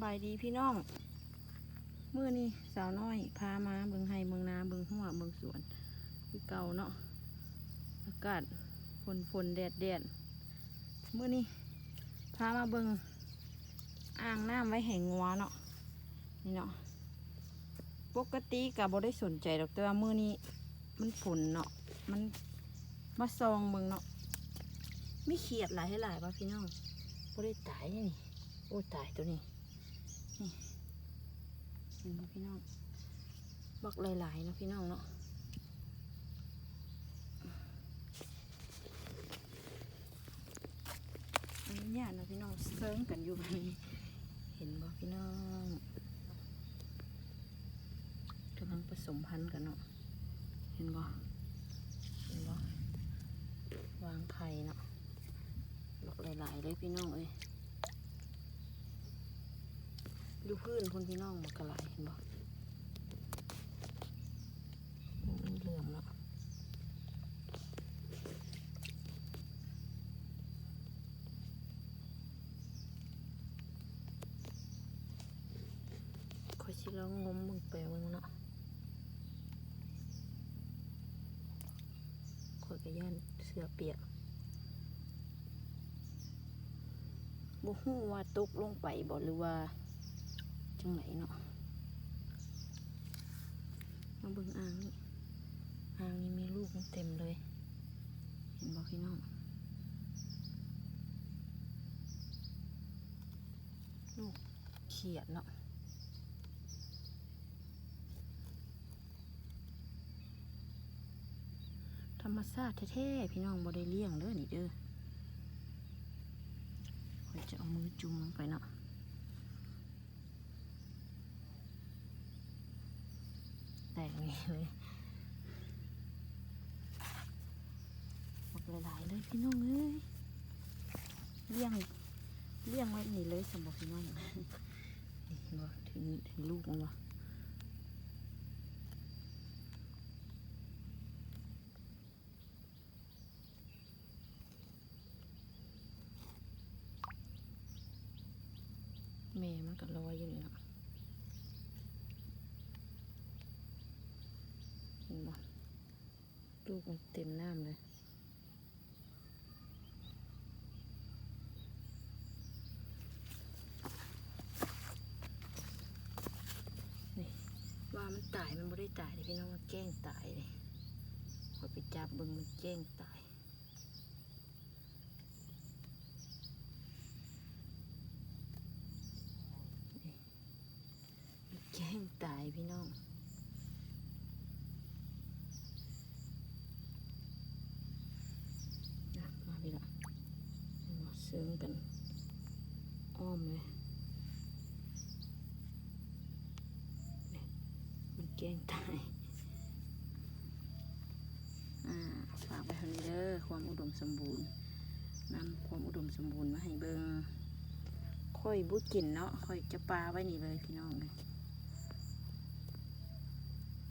บายดีพี่น้องเมื่อนี้สาวน้อยพามาเบิ่งไห้เบิ่งนาเบิ่งหัวเบิ่งสวนคือเก่าเนาะอากาศฝนแดดเมื่อนี้พามาเบิ่งอ่างน้ำไว้แห่งงัวเนาะนี่เนาะปกติกับบ่ได้สนใจดอกแต่ว่ามื้อนี้มันฝนเนาะมันมาซองเบิ่งเนาะมีเขียดหลายป่ะพี่น้องบ่ได้ตายนี่โอ้ตายตัวนี้นี่เห็นไหมพี่น้องบักหลายๆนะพี่น้องเนาะอันนี้เนี่ยนะพี่น้องเซิร์งกันอยู่แบบนี้เห็นบ่พี่น้องกำลังผสมพันธุ์กันเนาะเห็นบ่วางไข่เนาะบักหลายๆเลยพี่น้องเอ้ยดูพื้นคนพี่น้องมันกระไรเห็นบ่มันเหลื่อมแล้วคอยชิลองงมมึงไปมึงเนาะคอยกระย่านเสือเปียกบ่ฮู้ว่าตกลงไปบ่หรือว่าจังไหนเนาะมาเบิ่งอ่างนี่มีลูกมันเต็มเลยเห็นบ่พี่น้องลูกเขียดเนาะธรรมชาติแท้ๆพี่น้องบ่ได้เลี้ยงเด้อนี่เด้อคอยจะเอามือจุ่มลงไปเนาะแตกนี่เลยหมดหลายๆเลยพี่น้องเอ้ยเลี้ยงไว้นี่เลยสำหรับพี่น้องนี่บ่ถึงลูกมันบ่แม่มันก็ลอยอยู่นี่เนาะเห็นบ่ลูกมันเต็มน้ำเลยนี่ว่ามันตายมันไม่ได้ตายเลยพี่น้องมันแกล้งตายเลยพอไปจับเบิ่งมันแกล้งตายมันแกล้งตายพี่น้องมาพี่ละมาเซิร์งกันอ้อมเลยมันแกล้งตายฝากไปทางนี้เด้อความอุดมสมบูรณ์นำความอุดมสมบูรณ์มาให้เบิ่งค่อยบุกินเนาะค่อยจะปลาไว้นี่เลยพี่น้องเลย